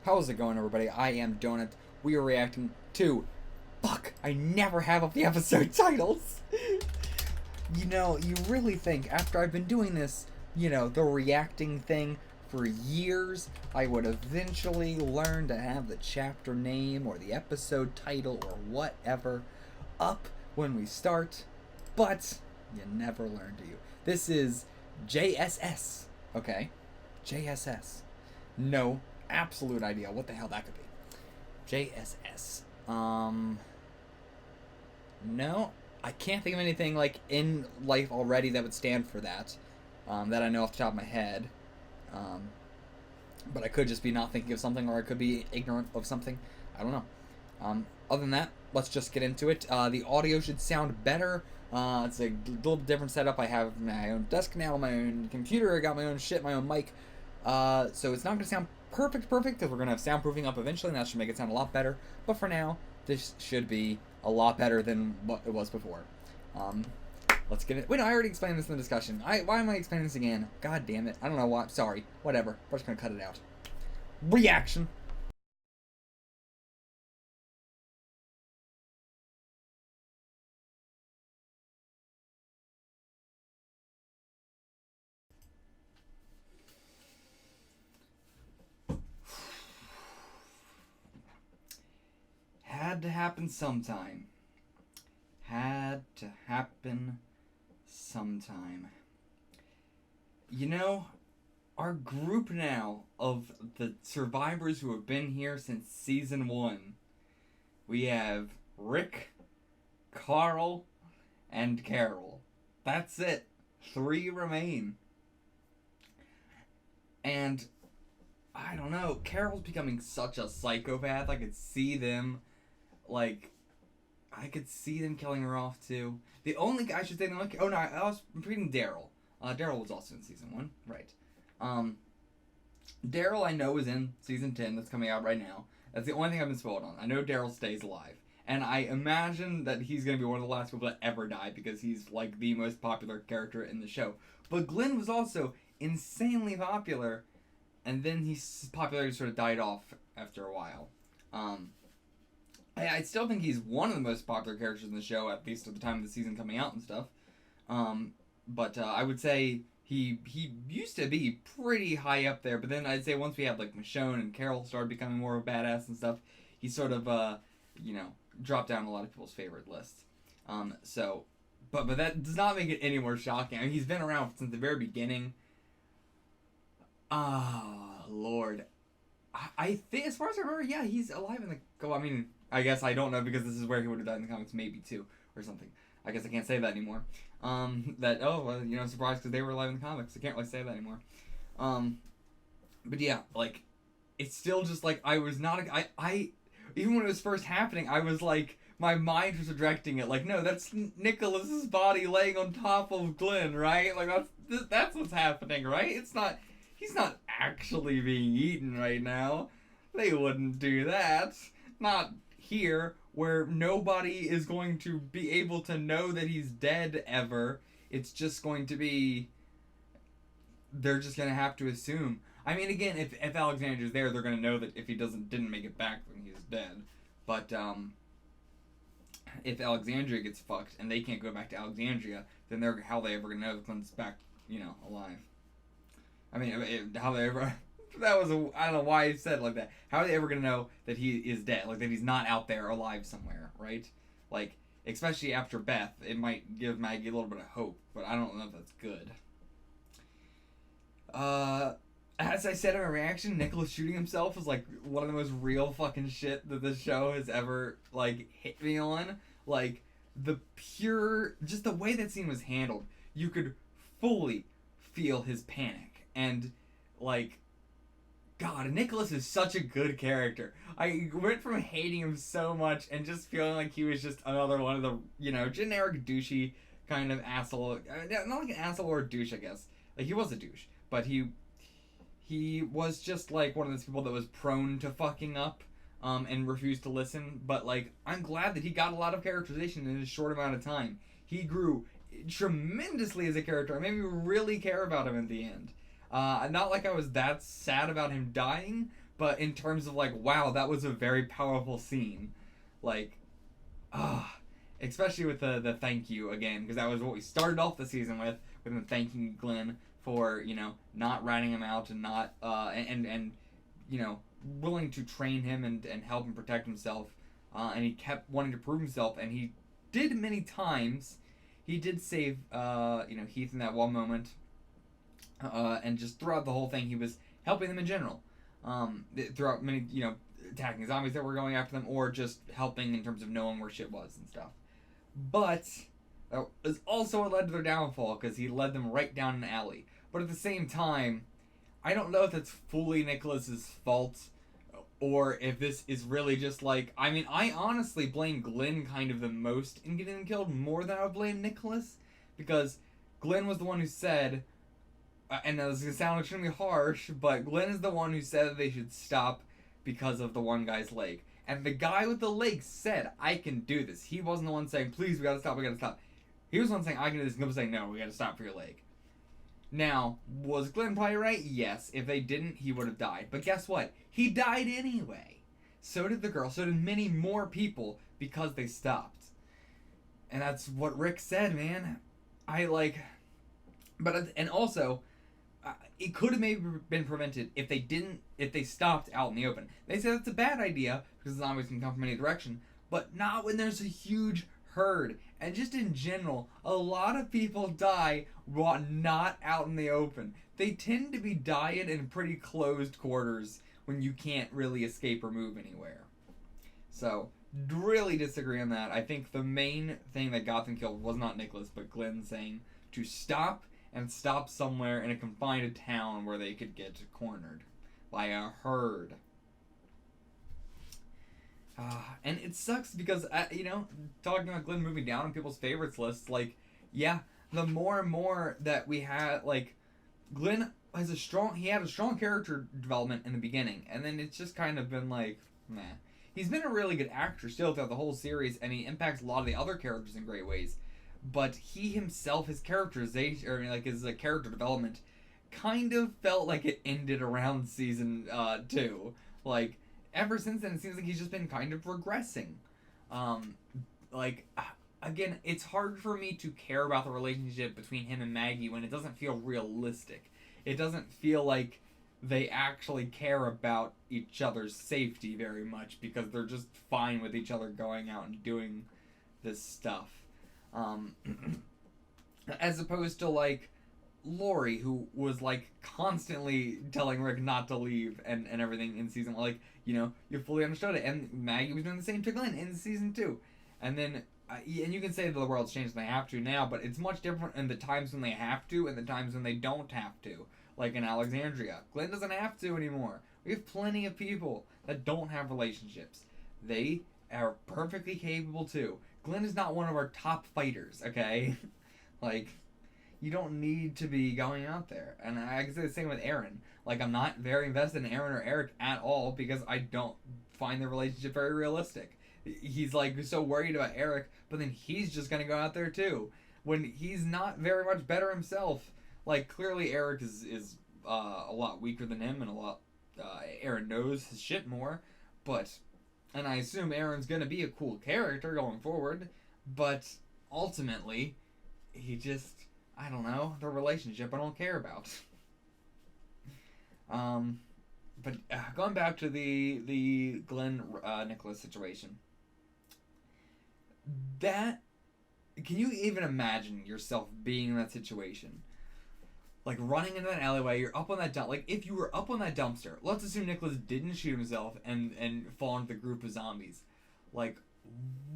How's it going, everybody? I am Donut. We are reacting to. Fuck! I never have up the episode titles! You really think after I've been doing this, the reacting thing for years, I would eventually learn to have the chapter name or the episode title or whatever up when we start, but you never learn, do you? This is JSS, okay? JSS. No absolute idea what the hell that could be. JSS. No, I can't think of anything like in life already that would stand for that. That I know off the top of my head. But I could just be not thinking of something, or I could be ignorant of something. I don't know. Other than that, let's just get into it. The audio should sound better. It's a little different setup. I have my own desk now, my own computer. I got my own shit, my own mic. So it's not going to sound perfect, because we're going to have soundproofing up eventually, and that should make it sound a lot better. But for now, this should be a lot better than what it was before. Let's get it. Wait, no, I already explained this in the discussion. Why am I explaining this again? God damn it. I don't know why. Sorry. Whatever. We're just going to cut it out. Reaction. Had to happen sometime. Had to happen sometime. Our group now of the survivors who have been here since season 1. We have Rick, Carl, and Carol. That's it. 3 remain. And I don't know, Carol's becoming such a psychopath. I could see them killing her off too. The only guy I should say, oh no, I was reading Daryl. Daryl was also in season 1, right? Daryl I know is in season 10 that's coming out right now. That's the only thing I've been spoiled on. I know Daryl stays alive, and I imagine that he's gonna be one of the last people that ever die because he's like the most popular character in the show. But Glenn was also insanely popular, and then his popularity sort of died off after a while. I still think he's one of the most popular characters in the show, at least at the time of the season coming out and stuff. But I would say he used to be pretty high up there, but then I'd say once we had like Michonne and Carol started becoming more of a badass and stuff, he sort of dropped down a lot of people's favorite lists. But that does not make it any more shocking. I mean, he's been around since the very beginning. Ah, Lord. I think, as far as I remember, yeah, he's alive in the... I mean, I guess I don't know because this is where he would have died in the comics, maybe too, or something. I guess I can't say that anymore. Surprised because they were alive in the comics. I can't really say that anymore. But yeah, like, it's still just like, I was not... even when it was first happening, I was like, my mind was directing it. Like, no, that's Nicholas's body laying on top of Glenn, right? Like, that's what's happening, right? It's not... He's not actually being eaten right now. They wouldn't do that. Not here, where nobody is going to be able to know that he's dead ever. It's just going to be... They're just going to have to assume. I mean, again, if Alexandria's there, they're going to know that if he didn't make it back, then he's dead. But, if Alexandria gets fucked and they can't go back to Alexandria, then how are they ever going to know that Clint's back, alive? I mean, how they ever... I don't know why he said it like that. How are they ever going to know that he is dead? Like, that he's not out there alive somewhere, right? Like, especially after Beth, it might give Maggie a little bit of hope, but I don't know if that's good. As I said in my reaction, Nicholas shooting himself was, like, one of the most real fucking shit that this show has ever, like, hit me on. Like, just the way that scene was handled, you could fully feel his panic. And, like, God, Nicholas is such a good character. I went from hating him so much and just feeling like he was just another one of the, generic douchey kind of asshole. Not like an asshole or a douche, I guess. Like, he was a douche. But he was just, like, one of those people that was prone to fucking up and refused to listen. But, like, I'm glad that he got a lot of characterization in a short amount of time. He grew tremendously as a character. I made me really care about him at the end. Not like I was that sad about him dying, but in terms of like, wow, that was a very powerful scene. Like, ah, especially with the thank you again, because that was what we started off the season with him thanking Glenn for, you know, not ratting him out and not and you know, willing to train him and help him protect himself. And he kept wanting to prove himself, and he did many times. He did save you know, Heath in that one moment, and just throughout the whole thing, he was helping them in general. Throughout many, you know, attacking zombies that were going after them, or just helping in terms of knowing where shit was and stuff. But that was also what led to their downfall, because he led them right down an alley. But at the same time, I don't know if that's fully Nicholas's fault, or if this is really just like, I mean, I honestly blame Glenn kind of the most in getting them killed, more than I would blame Nicholas, because Glenn was the one who said, and this is going to sound extremely harsh, but Glenn is the one who said that they should stop because of the one guy's leg. And the guy with the leg said, I can do this. He wasn't the one saying, please, we gotta stop, we gotta stop. He was the one saying, I can do this, and Glenn was saying, no, we gotta stop for your leg. Now, was Glenn probably right? Yes. If they didn't, he would have died. But guess what? He died anyway. So did the girl. So did many more people because they stopped. And that's what Rick said, man. And also, it could have maybe been prevented if they stopped out in the open. They said that's a bad idea because the zombies can come from any direction, but not when there's a huge herd. And just in general, a lot of people die while not out in the open. They tend to be dying in pretty closed quarters when you can't really escape or move anywhere. So, really disagree on that. I think the main thing that got them killed was not Nicholas, but Glenn saying to stop, and stop somewhere in a confined town where they could get cornered by a herd. And it sucks because, you know, talking about Glenn moving down on people's favorites lists, like, yeah, the more and more that we had, like, Glenn had a strong character development in the beginning, and then it's just kind of been like, meh. He's been a really good actor still throughout the whole series, and he impacts a lot of the other characters in great ways. But he himself, his characterization, or like his character development, kind of felt like it ended around season 2. Like, ever since then, it seems like he's just been kind of regressing. Again, it's hard for me to care about the relationship between him and Maggie when it doesn't feel realistic. It doesn't feel like they actually care about each other's safety very much because they're just fine with each other going out and doing this stuff. As opposed to, like, Lori, who was, like, constantly telling Rick not to leave and everything in season 1. Like, you know, you fully understood it. And Maggie was doing the same to Glenn in season 2. And then, and you can say that the world's changed and they have to now, but it's much different in the times when they have to and the times when they don't have to. Like in Alexandria. Glenn doesn't have to anymore. We have plenty of people that don't have relationships. They are perfectly capable too. Glenn is not one of our top fighters, okay? Like, you don't need to be going out there. And I can say the same with Aaron. Like, I'm not very invested in Aaron or Eric at all because I don't find their relationship very realistic. He's, like, so worried about Eric, but then he's just gonna go out there too. When he's not very much better himself. Like, clearly Eric is a lot weaker than him and a lot... Aaron knows his shit more, but... And I assume Aaron's gonna be a cool character going forward, but ultimately, he just, I don't know, the relationship I don't care about. But going back to the Glenn Nicholas situation, that, can you even imagine yourself being in that situation? Like, running into that alleyway, you're up on that dump. Like, if you were up on that dumpster, let's assume Nicholas didn't shoot himself and fall into the group of zombies. Like,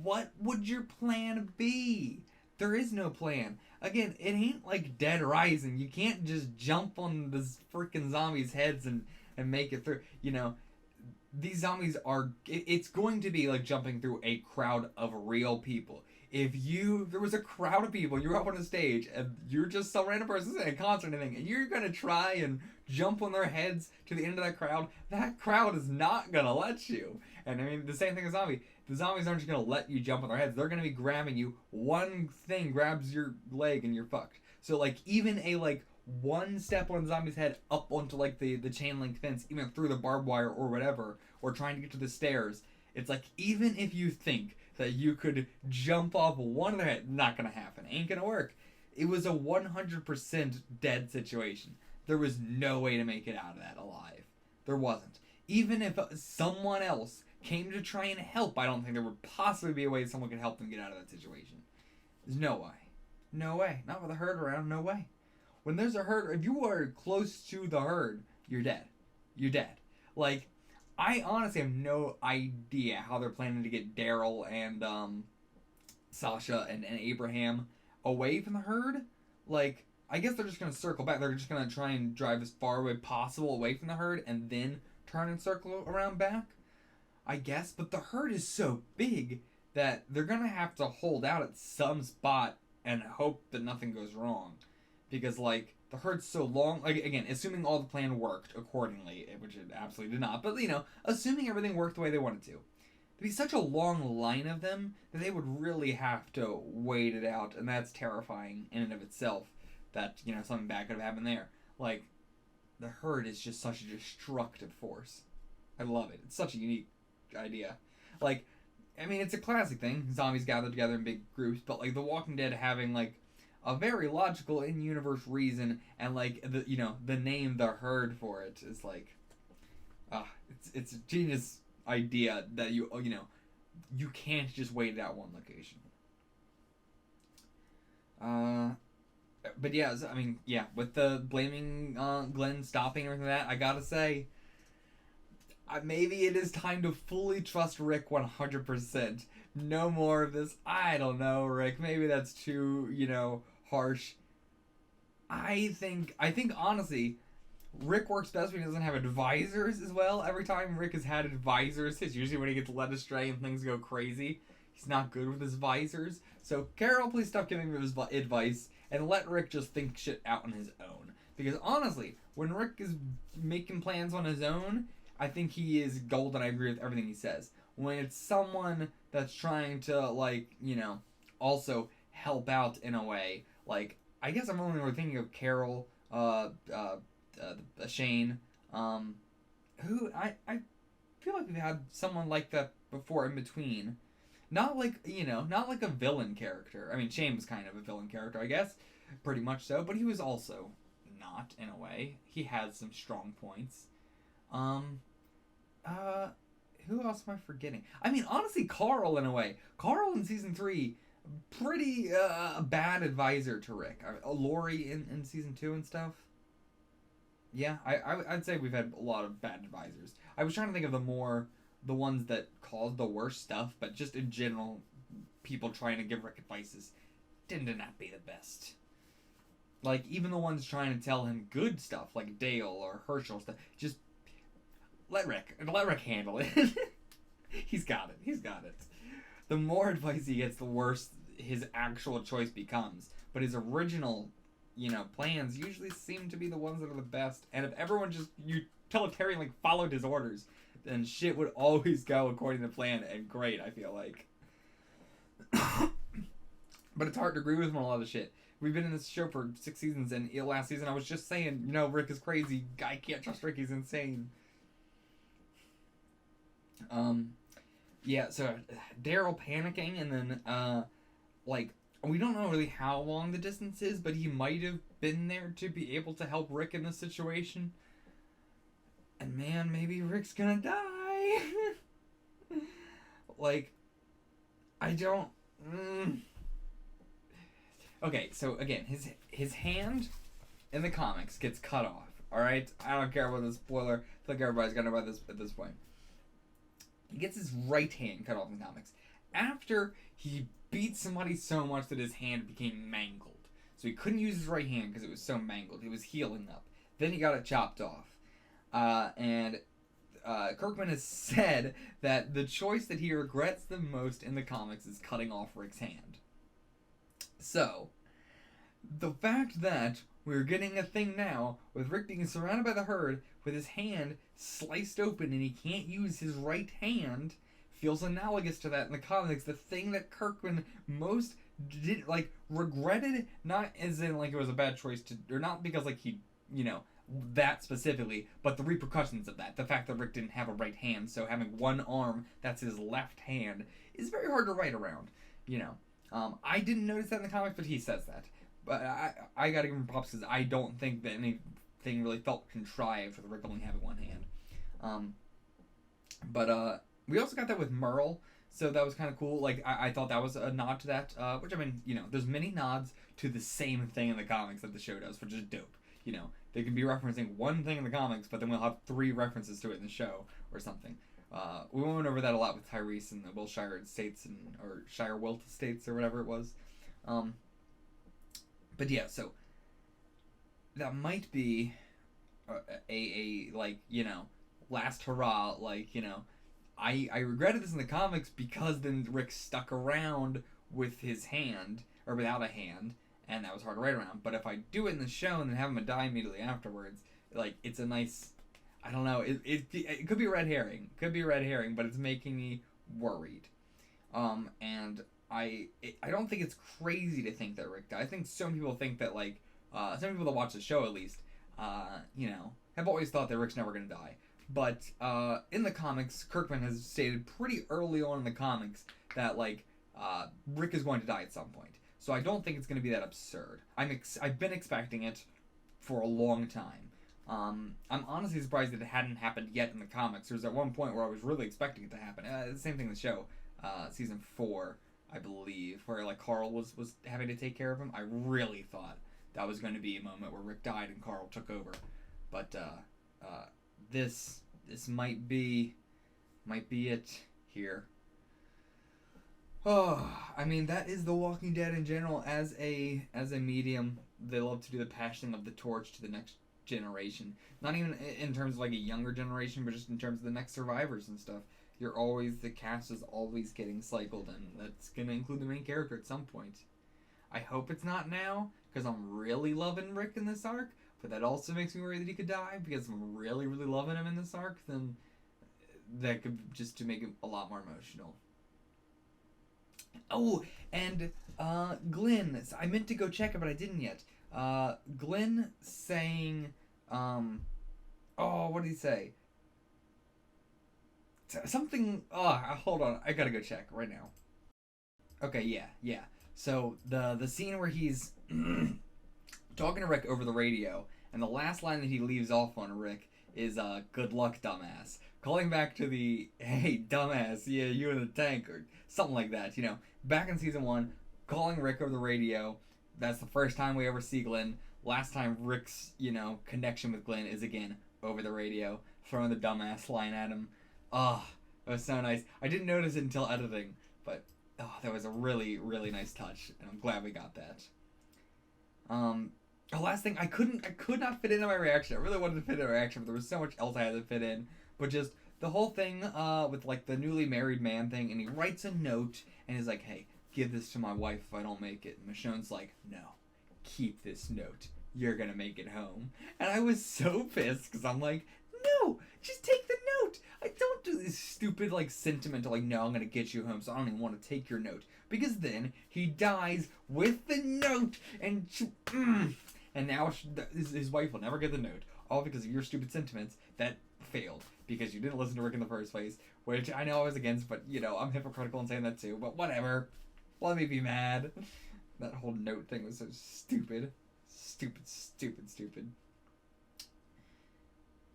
what would your plan be? There is no plan. Again, it ain't like Dead Rising. You can't just jump on this freaking zombies' heads and make it through. You know, these zombies are... It's going to be like jumping through a crowd of real people. If there was a crowd of people and you were up on a stage and you're just some random person at a concert or anything and you're going to try and jump on their heads to the end of that crowd is not going to let you. And I mean, the same thing as zombie. The zombies aren't just going to let you jump on their heads. They're going to be grabbing you. One thing grabs your leg and you're fucked. So, like, even a, like, one step on the zombie's head up onto like the chain link fence, even through the barbed wire or whatever, or trying to get to the stairs. It's like, even if you think that you could jump off one of their head, not gonna happen. Ain't gonna work. It was a 100% dead situation. There was no way to make it out of that alive. There wasn't. Even if someone else came to try and help, I don't think there would possibly be a way someone could help them get out of that situation. There's no way. No way. Not with a herd around, no way. When there's a herd, if you are close to the herd, you're dead. You're dead. Like, I honestly have no idea how they're planning to get Daryl and Sasha and Abraham away from the herd. Like, I guess they're just going to circle back. They're just going to try and drive as far away possible away from the herd and then turn and circle around back, I guess. But the herd is so big that they're going to have to hold out at some spot and hope that nothing goes wrong. Because, like, the herd's so long. Like, again, assuming all the plan worked accordingly, which it absolutely did not. But, you know, assuming everything worked the way they wanted to. There'd be such a long line of them that they would really have to wait it out. And that's terrifying in and of itself. That, you know, something bad could have happened there. Like, the herd is just such a destructive force. I love it. It's such a unique idea. Like, I mean, it's a classic thing. Zombies gather together in big groups. But, like, The Walking Dead having, like, a very logical in-universe reason, and like the name The Herd for it is like, it's a genius idea that you can't just wait it out one location. But yeah, I mean, yeah, with the blaming Glenn stopping or anything like that, I gotta say, maybe it is time to fully trust Rick 100%. No more of this, I don't know, Rick, maybe that's too, harsh. I think honestly, Rick works best when he doesn't have advisors as well. Every time Rick has had advisors, it's usually when he gets led astray and things go crazy. He's not good with his visors. So Carol, please stop giving him his advice and let Rick just think shit out on his own. Because honestly, when Rick is making plans on his own, I think he is golden. I agree with everything he says. When it's someone that's trying to, like, also help out in a way, like, I guess I'm only thinking of Carol, Shane, who I feel like we've had someone like that before in between. Not like a villain character. I mean, Shane was kind of a villain character, I guess. Pretty much so, but he was also not, in a way. He had some strong points. Who else am I forgetting? I mean, honestly, Carl, in a way. Carl in season 3, pretty bad advisor to Rick. Lori in season 2 and stuff. Yeah, I'd say we've had a lot of bad advisors. I was trying to think of the ones that caused the worst stuff, but just in general, people trying to give Rick advices tend to not be the best. Like, even the ones trying to tell him good stuff, like Dale or Herschel stuff, just let Rick handle it. He's got it. The more advice he gets, the worse his actual choice becomes. But his original, plans usually seem to be the ones that are the best. And if everyone just utilitarianly followed his orders, then shit would always go according to plan and great, I feel like. But it's hard to agree with him on a lot of shit. We've been in this show for 6 seasons, and last season I was just saying, Rick is crazy. I can't trust Rick, he's insane. Yeah, so Daryl panicking, and then, we don't know really how long the distance is, but he might have been there to be able to help Rick in this situation. And man, maybe Rick's gonna die. I don't... Okay, so again, his hand in the comics gets cut off, alright? I don't care about the spoiler. I think everybody's gonna know about this at this point. He gets his right hand cut off in the comics after he beat somebody so much that his hand became mangled. So he couldn't use his right hand because it was so mangled. It was healing up. Then he got it chopped off. And Kirkman has said that the choice that he regrets the most in the comics is cutting off Rick's hand. So, the fact that we're getting a thing now with Rick being surrounded by the herd with his hand sliced open and he can't use his right hand feels analogous to that in the comics. The thing that Kirkman most did like regretted, not as in like it was a bad choice to, or not because like he, you know, that specifically, but the repercussions of that. The fact that Rick didn't have a right hand, so having one arm that's his left hand is very hard to write around. You know, I didn't notice that in the comics, but he says that. But I gotta give him props because I don't think that anything really felt contrived with Rick only having one hand. But we also got that with Merle, so that was kind of cool. Like I thought that was a nod to that. Which I mean, you know, there's many nods to the same thing in the comics that the show does, which is dope. You know, they can be referencing one thing in the comics, but then we'll have 3 references to it in the show or something. We went over that a lot with Tyrese and the Wilshire Estates or Shire Wilt Estates or whatever it was. But yeah, so that might be a like, you know, last hurrah. Like, you know, I regretted this in the comics because then Rick stuck around with his hand or without a hand, and that was hard to write around. But if I do it in the show and then have him die immediately afterwards, like, it's a nice, I don't know, it could be a red herring. Could be a red herring, but it's making me worried. And I don't think it's crazy to think that Rick died. I think some people think that, like, some people that watch the show at least, you know, have always thought that Rick's never going to die. But in the comics, Kirkman has stated pretty early on in the comics that, like, Rick is going to die at some point. So I don't think it's going to be that absurd. I've been expecting it for a long time. I'm honestly surprised that it hadn't happened yet in the comics. There was at one point where I was really expecting it to happen. The same thing in the show, season 4, I believe, where like Carl was having to take care of him. I really thought that was going to be a moment where Rick died and Carl took over. But this might be it here. Oh, I mean, that is The Walking Dead in general as a medium. They love to do the passing of the torch to the next generation. Not even in terms of like a younger generation, but just in terms of the next survivors and stuff. The cast is always getting cycled, and that's gonna include the main character at some point. I hope it's not now, because I'm really loving Rick in this arc, but that also makes me worry that he could die, because I'm really, really loving him in this arc, then that could just to make him a lot more emotional. Oh, and Glenn, I meant to go check it, but I didn't yet. Glenn saying, what did he say? Something, hold on, I gotta go check right now. Okay, yeah. So, the scene where he's talking to Rick over the radio, and the last line that he leaves off on Rick is, good luck, dumbass. Calling back to the, hey, dumbass, yeah, you in the tank, or something like that, you know. Back in season 1, calling Rick over the radio, that's the first time we ever see Glenn. Last time Rick's, you know, connection with Glenn is, again, over the radio, throwing the dumbass line at him. Oh, that was so nice. I didn't notice it until editing, but, that was a really, really nice touch, and I'm glad we got that. The last thing, I could not fit into my reaction. I really wanted to fit in my reaction, but there was so much else I had to fit in. But just the whole thing with like the newly married man thing, and he writes a note and he's like, "Hey, give this to my wife if I don't make it." And Michonne's like, "No, keep this note. You're gonna make it home." And I was so pissed because I'm like, "No, just take the note. I don't do this stupid like sentimental like, no, I'm gonna get you home, so I don't even want to take your note." Because then he dies with the note, and and now his wife will never get the note, all because of your stupid sentiments that failed because you didn't listen to Rick in the first place, which I know I was against, but you know, I'm hypocritical in saying that too, but whatever. Let me be mad. That whole note thing was so stupid. Stupid.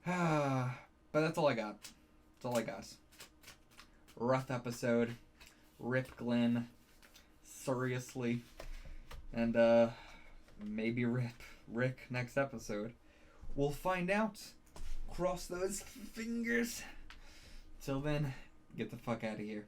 But that's all I got. That's all I got. Rough episode. Rip Glenn. Seriously. And maybe rip Rick next episode. We'll find out. Cross those fingers. Till then, get the fuck out of here.